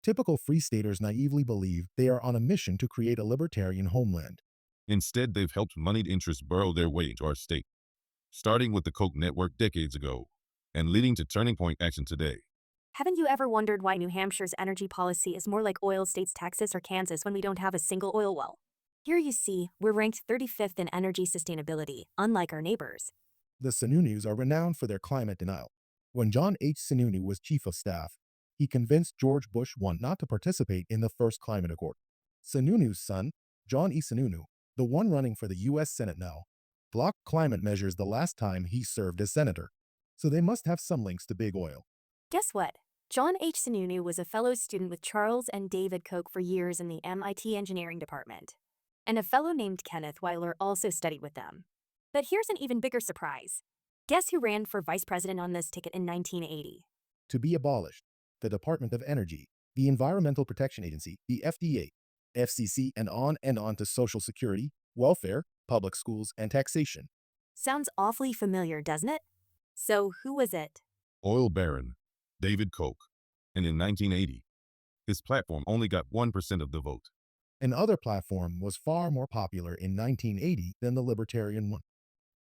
Typical Free Staters naively believe they are on a mission to create a libertarian homeland. Instead, they've helped moneyed interests burrow their way into our state, starting with the Koch network decades ago and leading to turning point action today. Haven't you ever wondered why New Hampshire's energy policy is more like oil states Texas or Kansas when we don't have a single oil well? Here you see, we're ranked 35th in energy sustainability, unlike our neighbors. The Sununu's are renowned for their climate denial. When John H. Sununu was chief of staff, he convinced George Bush I not to participate in the first climate accord. Sununu's son, John E. Sununu, the one running for the U.S. Senate now, blocked climate measures the last time he served as senator, so they must have some links to big oil. Guess what? John H. Sununu was a fellow student with Charles and David Koch for years in the MIT engineering department. And a fellow named Kenneth Weiler also studied with them. But here's an even bigger surprise. Guess who ran for vice president on this ticket in 1980? To be abolished, the Department of Energy, the Environmental Protection Agency, the FDA, FCC, and on to Social Security, welfare, public schools, and taxation. Sounds awfully familiar, doesn't it? So who was it? Oil Baron David Koch, and in 1980, his platform only got 1% of the vote. Another platform was far more popular in 1980 than the libertarian one.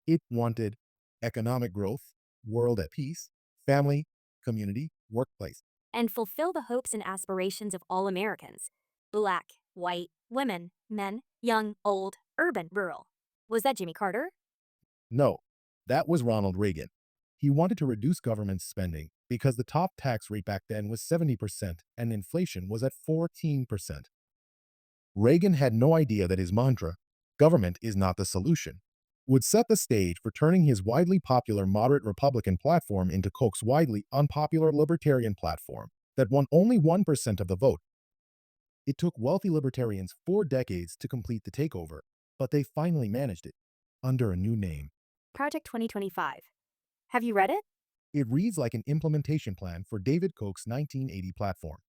It wanted economic growth, world at peace, family, community, workplace. And fulfill the hopes and aspirations of all Americans. Black, white, women, men, young, old, urban, rural. Was that Jimmy Carter? No, that was Ronald Reagan. He wanted to reduce government spending because the top tax rate back then was 70% and inflation was at 14%. Reagan had no idea that his mantra, "Government is not the solution," would set the stage for turning his widely popular moderate Republican platform into Koch's widely unpopular libertarian platform that won only 1% of the vote. It took wealthy libertarians 4 decades to complete the takeover, but they finally managed it, under a new name. Project 2025. Have you read it? It reads like an implementation plan for David Koch's 1980 platform.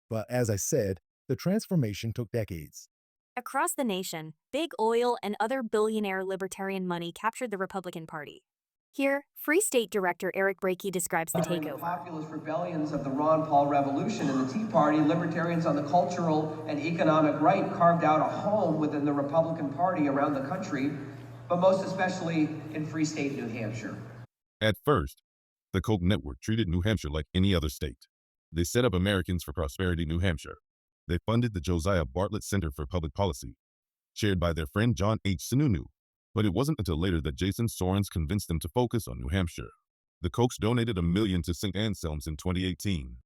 But as I said, the transformation took decades. Across the nation, big oil and other billionaire libertarian money captured the Republican Party. Here, Free State Director Eric Brakey describes the During the takeover. populist rebellions of the Ron Paul Revolution and the Tea Party, libertarians on the cultural and economic right carved out a home within the Republican Party around the country, but most especially in Free State, New Hampshire. At first, the Koch network treated New Hampshire like any other state. They set up Americans for Prosperity, New Hampshire. They funded the Josiah Bartlett Center for Public Policy, chaired by their friend John H. Sununu. But it wasn't until later that Jason Sorens convinced them to focus on New Hampshire. The Kochs donated $1 million to St. Anselm's in 2018.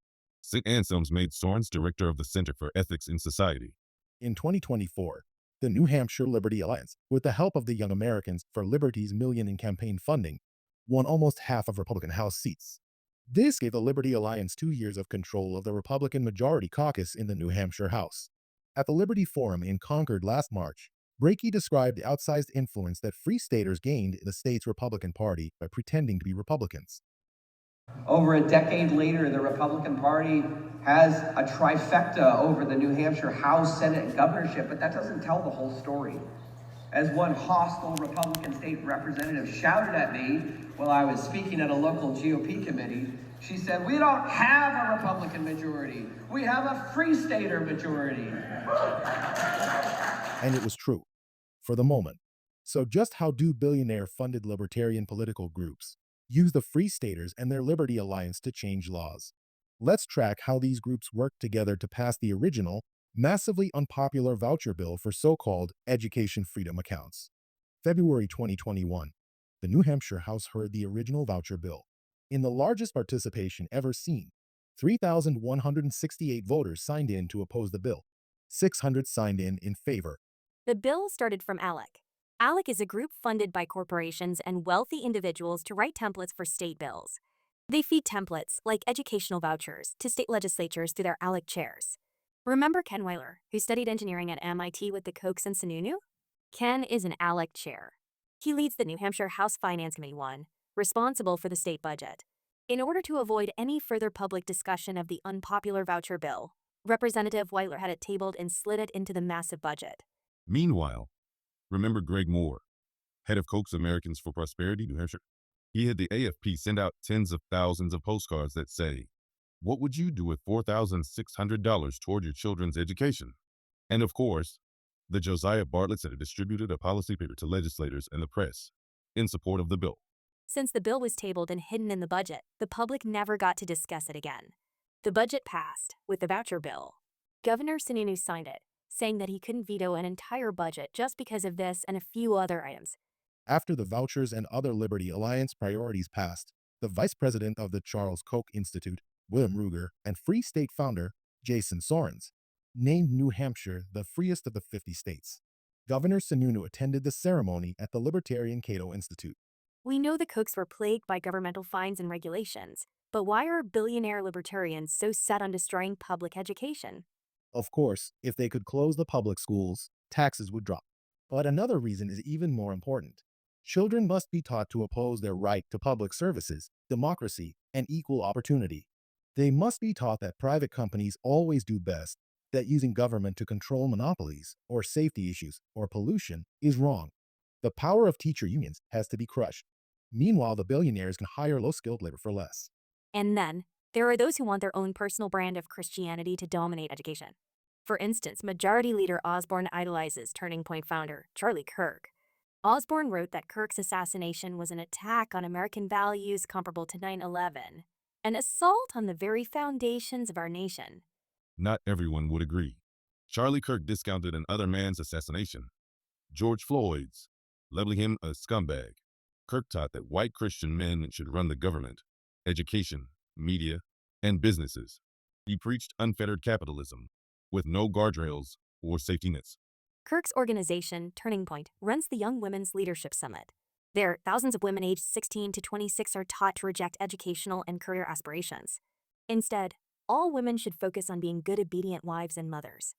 St. Anselm's made Sorens director of the Center for Ethics in Society. In 2024, the New Hampshire Liberty Alliance, with the help of the Young Americans for Liberty's $1 million in campaign funding, won almost half of Republican House seats. This gave the Liberty Alliance 2 years of control of the Republican majority caucus in the New Hampshire House. At the Liberty Forum in Concord last March, Brakey described the outsized influence that Free Staters gained in the state's Republican Party by pretending to be Republicans. Over a decade later, the Republican Party has a trifecta over the New Hampshire House, Senate, and governorship, but that doesn't tell the whole story. As one hostile Republican state representative shouted at me while I was speaking at a local GOP committee, she said, "We don't have a Republican majority. We have a Free Stater majority." And it was true, for the moment. So just how do billionaire-funded libertarian political groups use the Free Staters and their Liberty Alliance to change laws? Let's track how these groups worked together to pass the original, massively unpopular voucher bill for so-called education freedom accounts. February 2021, the New Hampshire House heard the original voucher bill. In the largest participation ever seen, 3,168 voters signed in to oppose the bill. 600 signed in favor. The bill started from ALEC. ALEC is a group funded by corporations and wealthy individuals to write templates for state bills. They feed templates, like educational vouchers, to state legislatures through their ALEC chairs. Remember Ken Weiler, who studied engineering at MIT with the Kochs and Sununu? Ken is an ALEC chair. He leads the New Hampshire House Finance Committee 1, responsible for the state budget. In order to avoid any further public discussion of the unpopular voucher bill, Representative Weiler had it tabled and slid it into the massive budget. Meanwhile, remember Greg Moore, head of Koch's Americans for Prosperity, New Hampshire? He had the AFP send out tens of thousands of postcards that say, What would you do with $4,600 toward your children's education? And of course, the Josiah Bartlett Center distributed a policy paper to legislators and the press in support of the bill. Since the bill was tabled and hidden in the budget, the public never got to discuss it again. The budget passed with the voucher bill. Governor Sununu signed it, saying that he couldn't veto an entire budget just because of this and a few other items. After the vouchers and other Liberty Alliance priorities passed, the vice president of the Charles Koch Institute, William Ruger, and Free State founder, Jason Sorens, named New Hampshire the freest of the 50 states. Governor Sununu attended the ceremony at the Libertarian Cato Institute. We know the Kochs were plagued by governmental fines and regulations, but why are billionaire libertarians so set on destroying public education? Of course, if they could close the public schools, taxes would drop. But another reason is even more important. Children must be taught to oppose their right to public services, democracy, and equal opportunity. They must be taught that private companies always do best, that using government to control monopolies, or safety issues, or pollution is wrong. The power of teacher unions has to be crushed. Meanwhile, the billionaires can hire low-skilled labor for less. And then, there are those who want their own personal brand of Christianity to dominate education. For instance, Majority Leader Osborne idolizes Turning Point founder Charlie Kirk. Osborne wrote that Kirk's assassination was an attack on American values comparable to 9/11, an assault on the very foundations of our nation. Not everyone would agree. Charlie Kirk discounted another man's assassination, George Floyd's, labeling him a scumbag. Kirk taught that white Christian men should run the government, education, media, and businesses. He preached unfettered capitalism, with no guardrails or safety nets. Kirk's organization, Turning Point, runs the Young Women's Leadership Summit. There, thousands of women aged 16 to 26 are taught to reject educational and career aspirations. Instead, all women should focus on being good, obedient wives and mothers.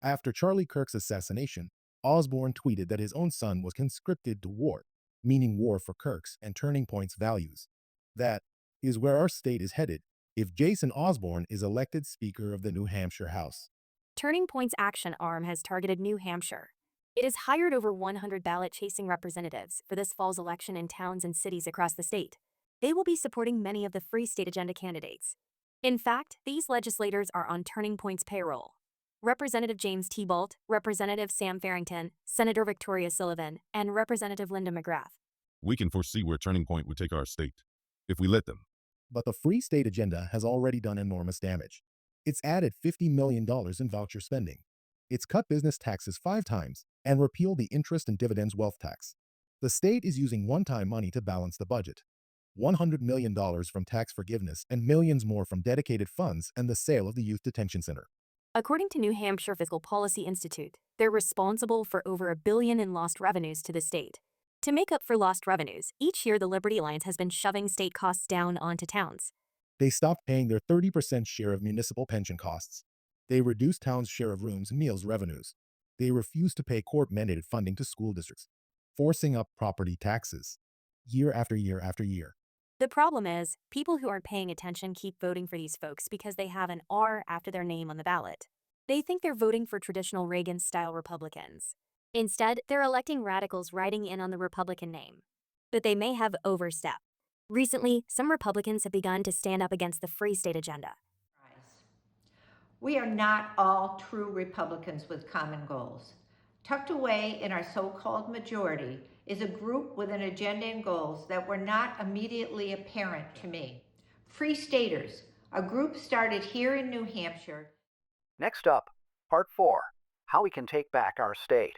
After Charlie Kirk's assassination, Osborne tweeted that his own son was conscripted to war, meaning war for Kirk's and Turning Point's values. That is where our state is headed if Jason Osborne is elected Speaker of the New Hampshire House. Turning Point's action arm has targeted New Hampshire. It has hired over 100 ballot-chasing representatives for this fall's election in towns and cities across the state. They will be supporting many of the Free State Agenda candidates. In fact, these legislators are on Turning Point's payroll. Representative James T. Bolt, Representative Sam Farrington, Senator Victoria Sullivan, and Representative Linda McGrath. We can foresee where Turning Point would take our state, if we let them. But the Free State Agenda has already done enormous damage. It's added $50 million in voucher spending. It's cut business taxes 5 times and repealed the interest and dividends wealth tax. The state is using one-time money to balance the budget. $100 million from tax forgiveness and millions more from dedicated funds and the sale of the Youth Detention Center. According to New Hampshire Fiscal Policy Institute, they're responsible for over $1 billion in lost revenues to the state. To make up for lost revenues, each year the Liberty Alliance has been shoving state costs down onto towns. They stopped paying their 30% share of municipal pension costs. They reduced towns' share of rooms and meals revenues. They refused to pay court-mandated funding to school districts, forcing up property taxes, year after year after year. The problem is, people who aren't paying attention keep voting for these folks because they have an R after their name on the ballot. They think they're voting for traditional Reagan-style Republicans. Instead, they're electing radicals riding in on the Republican name. But they may have overstepped. Recently, some Republicans have begun to stand up against the Free State Agenda. We are not all true Republicans with common goals. Tucked away in our so-called majority is a group with an agenda and goals that were not immediately apparent to me. Free Staters, a group started here in New Hampshire. Next up, Part 4, How We Can Take Back Our State.